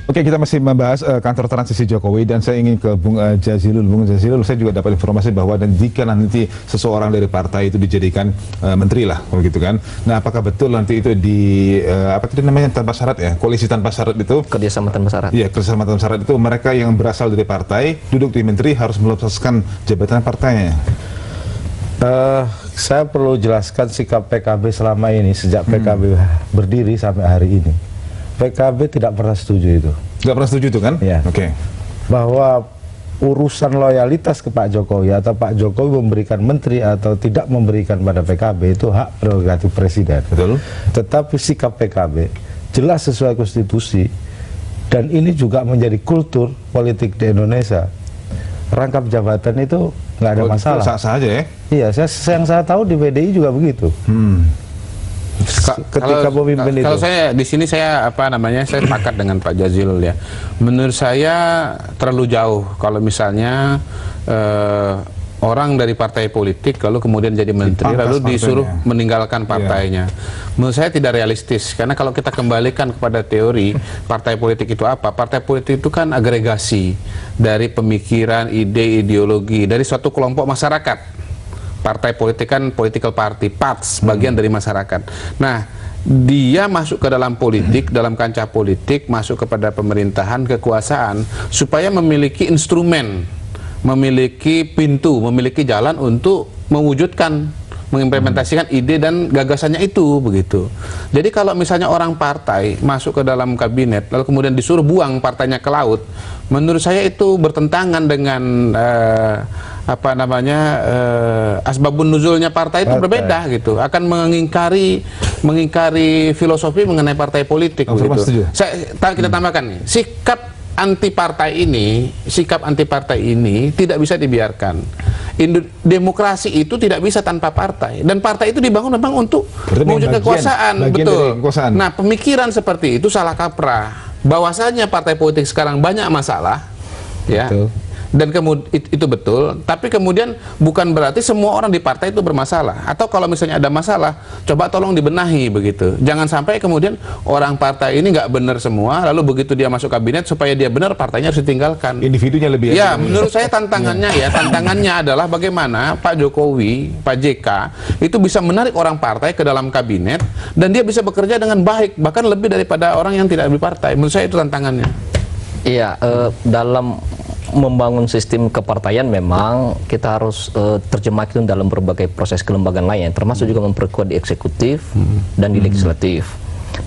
Oke, kita masih membahas kantor transisi Jokowi dan saya ingin ke Bung Jazilul. Bung Jazilul, saya juga dapat informasi bahwa dan jika nanti seseorang dari partai itu dijadikan menteri lah, begitu kan. Nah, apakah betul nanti itu di apa tadi namanya tanpa syarat ya? Koalisi tanpa syarat itu? Kerjasama tanpa syarat. Iya, kerjasama tanpa syarat itu mereka yang berasal dari partai duduk di menteri harus melepaskan jabatan partainya. Saya perlu jelaskan sikap PKB selama ini sejak PKB berdiri sampai hari ini. PKB tidak pernah setuju itu. Nggak pernah setuju itu kan? Ya. Oke. Bahwa urusan loyalitas ke Pak Jokowi atau Pak Jokowi memberikan menteri atau tidak memberikan pada PKB itu hak prerogatif presiden. Betul. Tetapi sikap PKB jelas sesuai konstitusi dan ini juga menjadi kultur politik di Indonesia. Rangkap jabatan itu nggak ada masalah. Sah-sah aja ya? Iya, yang saya tahu di PDI juga begitu. Ketika pemimpin itu. Kalau saya di sini saya saya sepakat dengan Pak Jazilul ya. Menurut saya terlalu jauh kalau misalnya orang dari partai politik lalu kemudian jadi menteri lalu disuruh meninggalkan partainya. Menurut saya tidak realistis karena kalau kita kembalikan kepada teori partai politik itu apa? Partai politik itu kan agregasi dari pemikiran, ide, ideologi dari suatu kelompok masyarakat. Partai politik kan political party, parts, bagian dari masyarakat. Nah, dia masuk ke dalam politik, dalam kancah politik, masuk kepada pemerintahan, kekuasaan, supaya memiliki instrumen, memiliki pintu, memiliki jalan untuk mewujudkan, mengimplementasikan ide dan gagasannya itu, begitu. Jadi kalau misalnya orang partai masuk ke dalam kabinet, lalu kemudian disuruh buang partainya ke laut, menurut saya itu bertentangan dengan asbabun nuzulnya partai itu berbeda gitu, akan mengingkari filosofi mengenai partai politik. Kita tambahkan nih, sikap anti partai ini tidak bisa dibiarkan. Demokrasi itu tidak bisa tanpa partai dan partai itu dibangun memang untuk mewujudkan kekuasaan. Betul. Nah, pemikiran seperti itu salah kaprah. Bahwasanya partai politik sekarang banyak masalah, ya. Dan kemudian itu betul, tapi kemudian bukan berarti semua orang di partai itu bermasalah. Atau kalau misalnya ada masalah, coba tolong dibenahi begitu. Jangan sampai kemudian orang partai ini nggak benar semua, lalu begitu dia masuk kabinet supaya dia benar partainya harus ditinggalkan. Individunya lebih. Ya, menurut saya tantangannya adalah bagaimana Pak Jokowi, Pak JK itu bisa menarik orang partai ke dalam kabinet dan dia bisa bekerja dengan baik, bahkan lebih daripada orang yang tidak di partai. Menurut saya itu tantangannya. Iya, dalam membangun sistem kepartaian memang kita harus terjemahkan dalam berbagai proses kelembagaan lain, termasuk juga memperkuat di eksekutif dan di legislatif.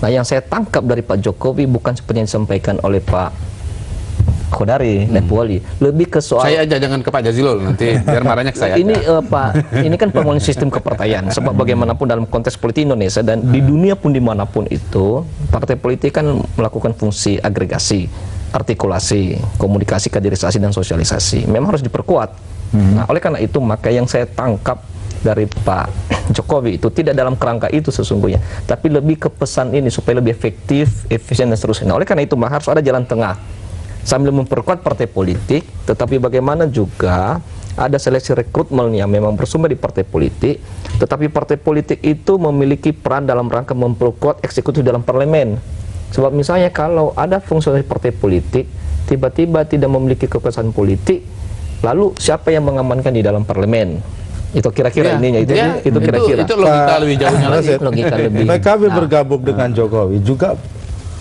Nah, yang saya tangkap dari Pak Jokowi bukan seperti yang disampaikan oleh Pak Khodari dan Bu Wali, lebih ke soal saya aja, jangan ke Pak Jazilul nanti biar marahnya ke saya. Ini kan pembangunan sistem kepartaian, sebab bagaimanapun dalam konteks politik Indonesia dan di dunia pun dimanapun itu partai politik kan melakukan fungsi agregasi, artikulasi, komunikasi, kaderisasi, dan sosialisasi. Memang harus diperkuat. Nah, oleh karena itu, maka yang saya tangkap dari Pak Jokowi itu tidak dalam kerangka itu sesungguhnya, tapi lebih ke pesan ini supaya lebih efektif, efisien, dan seterusnya. Nah, oleh karena itu, maka harus ada jalan tengah. Sambil memperkuat partai politik, tetapi bagaimana juga ada seleksi rekrutmen yang memang bersumber di partai politik, tetapi partai politik itu memiliki peran dalam rangka memperkuat eksekutif dalam parlemen. Sebab misalnya kalau ada fungsi partai politik tiba-tiba tidak memiliki kekuasaan politik, lalu siapa yang mengamankan di dalam parlemen? Itu kira-kira ininya itu kira-kira. Itu logika lebih jauhnya lagi. PKB bergabung dengan Jokowi juga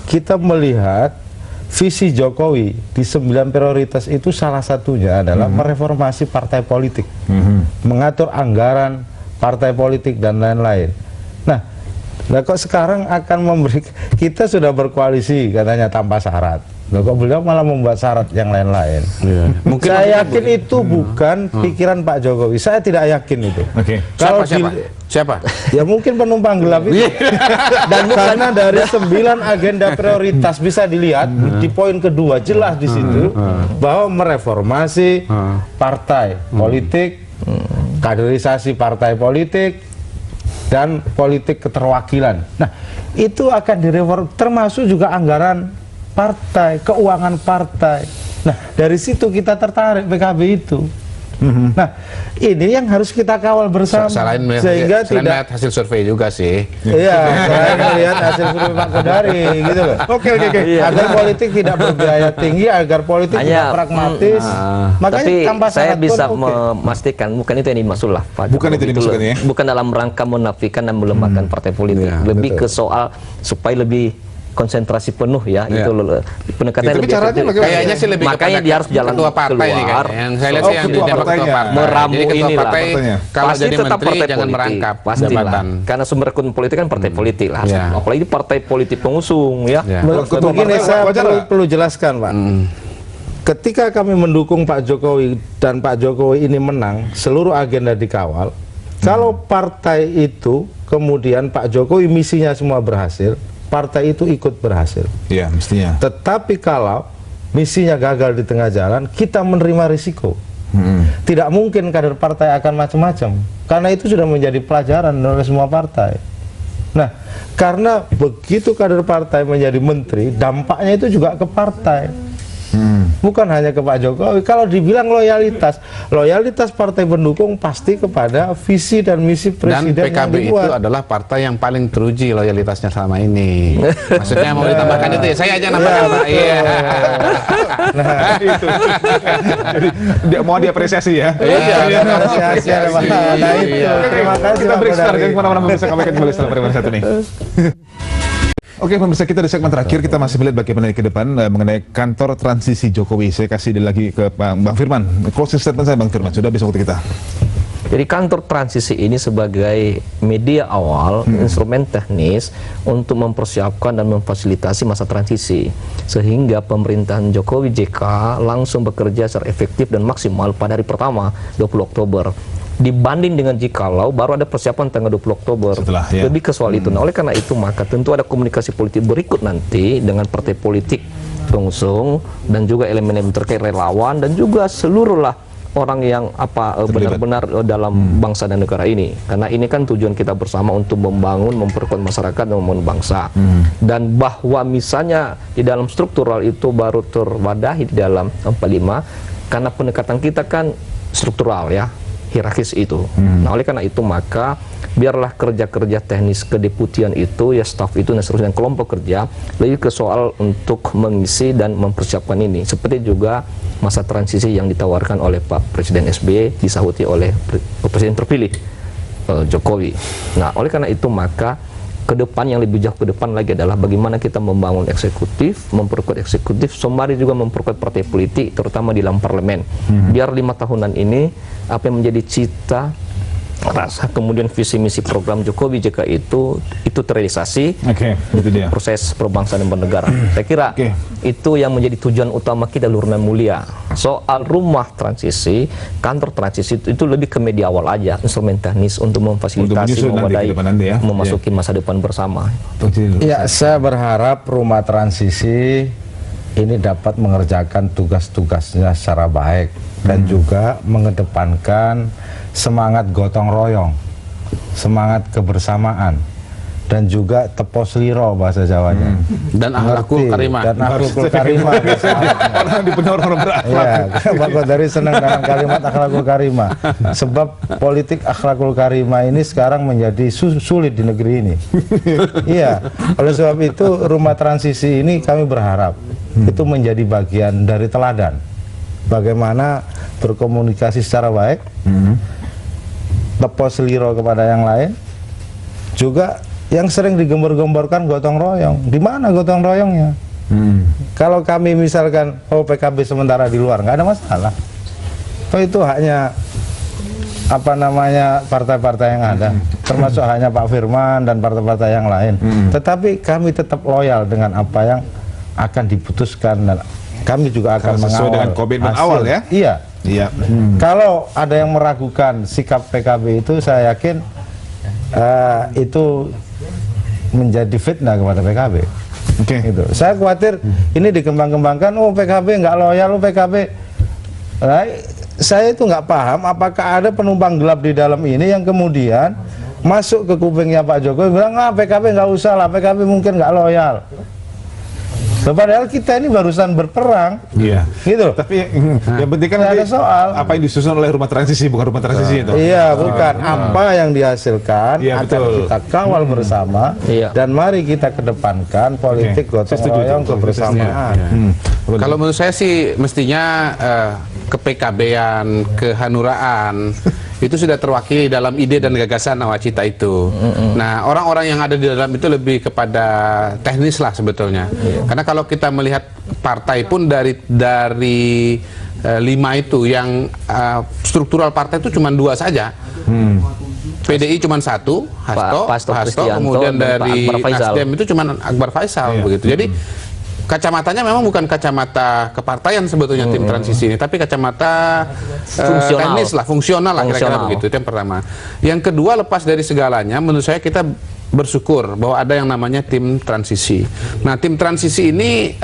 kita melihat visi Jokowi di 9 prioritas itu salah satunya adalah mereformasi partai politik, mengatur anggaran partai politik dan lain-lain. Nah, kok sekarang akan memberi, kita sudah berkoalisi katanya tanpa syarat. Loh, kok beliau malah membuat syarat yang lain-lain. Mungkin saya yakin itu bukan pikiran Pak Jokowi. Saya tidak yakin itu. Kalau siapa? Ya mungkin penumpang gelap itu. Dan karena dari 9 agenda prioritas bisa dilihat di poin kedua jelas di situ bahwa mereformasi partai politik, kaderisasi partai politik, dan politik keterwakilan. Nah, itu akan direform, termasuk juga anggaran partai, keuangan partai. Nah, dari situ kita tertarik PKB itu. Nah, ini yang harus kita kawal bersama. Selain sehingga tidak melihat hasil survei juga sih. Iya, selain melihat hasil survei Pak Kodari gitu loh. Oke. Agar politik tidak berbiaya tinggi, agar politik tidak pragmatis. Makanya Tapi tanpa saya syarat pun bisa oke. memastikan bukan itu yang dimaksud lah Pak Bukan Jokowi. itu yang dimaksudkan ya? Bukan dalam rangka menafikan dan melemahkan partai politik. Iya, Lebih betul. ke soal supaya lebih konsentrasi penuh ya, Iya. itu loh, pendekatan Tapi lebih caranya efektif. bagaimana? Kayaknya sih lebih Makanya kepada dia harus jalan ketua partai nih keluar. kayaknya. Yang saya lihat sih yang ketua di ketua partainya. partai. Meramu Jadi ketua inilah. partai Partainya. kalau Pasti jadi tetap menteri partai jangan politik. merangkap Pastilah. jabatan. Karena sumber rekrutmen politik kan partai politik lah. Iya. Apalagi partai politik pengusung ya. Ya. Ketua Begini partai saya wajar nggak? perlu jelaskan Pak. Ketika kami mendukung Pak Jokowi dan Pak Jokowi ini menang, seluruh agenda dikawal. Kalau partai itu kemudian Pak Jokowi misinya semua berhasil, partai itu ikut berhasil. Iya, mestinya. Tetapi kalau misinya gagal di tengah jalan, kita menerima risiko. Tidak mungkin kader partai akan macam-macam, karena itu sudah menjadi pelajaran oleh semua partai. Nah, karena begitu kader partai menjadi menteri, dampaknya itu juga ke partai. Bukan hanya ke Pak Jokowi. Kalau dibilang loyalitas partai pendukung pasti kepada visi dan misi Dan presiden yang PKB itu dibuat. adalah partai yang paling teruji loyalitasnya selama ini. Maksudnya mau ditambahkan itu ya? Saya aja nambahkan Pak. Iya. Itu. Jadi dia mau diapresiasi ya. Iya, apresiasi ada Pak. Nah itu, Iya. terima kasih Kita Pak break sebentar, Kodari. jangan kemana-mana, pemirsa. Kami akan kembali setelah pariwara satu nih. Oke, pemirsa, kita di segmen terakhir kita masih melihat bagaimana ke depan mengenai kantor transisi Jokowi. Saya kasih lagi ke Bang Firman. Closing statement saya Bang Firman, sudah habis waktu kita. Jadi kantor transisi ini sebagai media awal, instrumen teknis untuk mempersiapkan dan memfasilitasi masa transisi. Sehingga pemerintahan Jokowi JK langsung bekerja secara efektif dan maksimal pada hari pertama, 20 Oktober. Dibanding dengan jikalau baru ada persiapan tanggal 20 Oktober. Setelah, ya. Lebih ke soal itu. Nah, oleh karena itu maka tentu ada komunikasi politik berikut nanti dengan partai politik pengusung dan juga elemen-elemen terkait relawan dan juga seluruhlah orang yang benar-benar dalam bangsa dan negara ini. Karena ini kan tujuan kita bersama untuk membangun, memperkuat masyarakat dan membangun bangsa. Dan bahwa misalnya di dalam struktural itu baru terwadahi di dalam 45 karena pendekatan kita kan struktural ya, hierarkis itu. Nah, oleh karena itu maka biarlah kerja-kerja teknis kedeputian itu ya, staf itu dan seterusnya kelompok kerja lebih ke soal untuk mengisi dan mempersiapkan ini. Seperti juga masa transisi yang ditawarkan oleh Pak Presiden SBY disahuti oleh Presiden terpilih Jokowi. Nah, oleh karena itu maka ke depan yang lebih jauh ke depan lagi adalah bagaimana kita membangun eksekutif, memperkuat eksekutif, sembari juga memperkuat partai politik, terutama di dalam parlemen. Biar 5 tahunan ini apa yang menjadi cita rasa kemudian visi misi program Jokowi JK itu terrealisasi. Oke, itu dia. Proses perbangsa dan bernegara. Saya kira itu yang menjadi tujuan utama kita Lurna Mulia. Soal rumah transisi, kantor transisi itu lebih ke media awal aja, instrumen teknis untuk memfasilitasi, memadai, memasuki masa depan bersama. Ya, saya berharap rumah transisi ini dapat mengerjakan tugas-tugasnya secara baik dan juga mengedepankan semangat gotong royong, semangat kebersamaan, dan juga tepos liro bahasa Jawanya. Dan akhlakul karimah. Dan akhlakul karimah. Orang dipenuhi orang berakhlak. Ya, Pak Kodari senang dengan kalimat akhlakul karimah. Sebab politik akhlakul karimah ini sekarang menjadi sulit di negeri ini. Iya, oleh sebab itu rumah transisi ini kami berharap itu menjadi bagian dari teladan. Bagaimana berkomunikasi secara baik, tepos liro kepada yang lain, juga yang sering digembar-gemborkan gotong royong. Di mana gotong royongnya? Kalau kami misalkan PKB sementara di luar, nggak ada masalah. Itu hanya partai-partai yang ada, termasuk hanya Pak Firman dan partai-partai yang lain. Tetapi kami tetap loyal dengan apa yang akan diputuskan dan kami juga akan mengawal. Sesuai dengan komitmen awal ya? Iya. Iya. Kalau ada yang meragukan sikap PKB itu, saya yakin itu menjadi fitnah kepada PKB. Gitu. Saya khawatir ini dikembang-kembangkan, PKB nggak loyal, PKB. Nah, saya itu nggak paham apakah ada penumpang gelap di dalam ini yang kemudian masuk ke kupingnya Pak Jokowi bilang, PKB nggak usah lah, PKB mungkin nggak loyal. Loh, padahal kita ini barusan berperang. Iya. Gitu loh. Tapi yang penting kan Nggak nanti ada soal. apa yang disusun oleh rumah transisi, bukan rumah transisi itu. Iya, bukan. Apa yang dihasilkan Iya, akan betul. kita kawal bersama. Iya. Dan mari kita kedepankan politik Oke. gotong Saya setuju royong itu. kebersamaan. Kalau menurut saya sih mestinya ke PKB-an, kehanuraan itu sudah terwakili dalam ide dan gagasan nawacita itu. Nah, orang-orang yang ada di dalam itu lebih kepada teknis lah sebetulnya. Karena kalau kita melihat partai pun dari 5 itu yang struktural partai itu cuma 2 saja. PDI cuma 1, Hasto, Kristianto, kemudian dan Pak dari Akbar Faisal. Nasdem itu cuma Akbar Faisal Iya. begitu. Jadi kacamatanya memang bukan kacamata kepartaian sebetulnya tim transisi ini, tapi kacamata Fungsional. teknis lah, fungsional lah kira-kira Fungsional. begitu. Itu yang pertama. Yang kedua, lepas dari segalanya, menurut saya kita bersyukur bahwa ada yang namanya tim transisi. Nah, tim transisi ini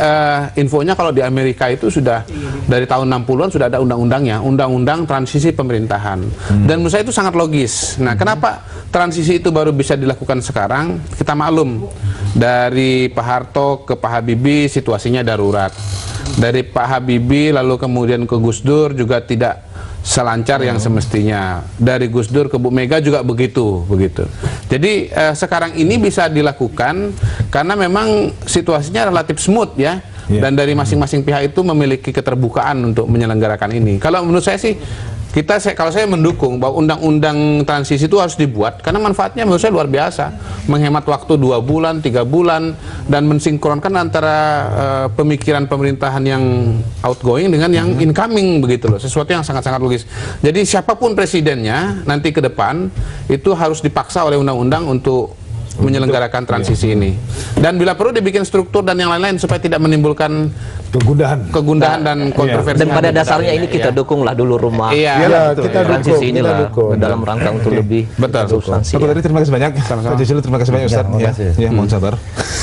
infonya kalau di Amerika itu sudah dari tahun 60-an sudah ada undang-undangnya, undang-undang transisi pemerintahan. Dan menurut saya itu sangat logis. Nah, kenapa transisi itu baru bisa dilakukan sekarang? Kita maklum, dari Pak Harto ke Pak Habibie situasinya darurat. Dari Pak Habibie lalu kemudian ke Gus Dur juga tidak selancar yang semestinya. Dari Gus Dur ke Bu Mega juga begitu. Jadi sekarang ini bisa dilakukan karena memang situasinya relatif smooth ya. Iya. Dan dari masing-masing pihak itu memiliki keterbukaan untuk menyelenggarakan ini. Kalau menurut saya sih kalau saya mendukung bahwa undang-undang transisi itu harus dibuat karena manfaatnya menurut saya luar biasa, menghemat waktu 2 bulan, 3 bulan, dan mensinkronkan antara pemikiran pemerintahan yang outgoing dengan yang incoming begitu loh, sesuatu yang sangat-sangat logis. Jadi siapapun presidennya nanti ke depan itu harus dipaksa oleh undang-undang untuk menyelenggarakan transisi ini, dan bila perlu dibikin struktur dan yang lain-lain supaya tidak menimbulkan kegundahan dan kontroversi. Dan pada dasarnya ini kita dukunglah dulu rumah Iya. Iya, betul, kita ya. dukung. transisi Kita inilah dukung. dalam rangka untuk lebih Betul. substansi. Pak Tadi terima kasih banyak. Pak Jazilul terima kasih banyak Ustaz. terima Ya, kasih. ya, mohon sabar.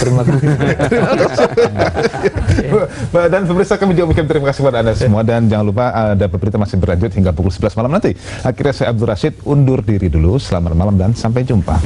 Terima kasih. Dan pemirsa, kami juga ucapkan terima kasih kepada Anda semua, dan jangan lupa ada berita masih berlanjut hingga pukul 11 malam nanti. Akhirnya saya Abdul Rashid undur diri dulu. Selamat malam dan sampai jumpa.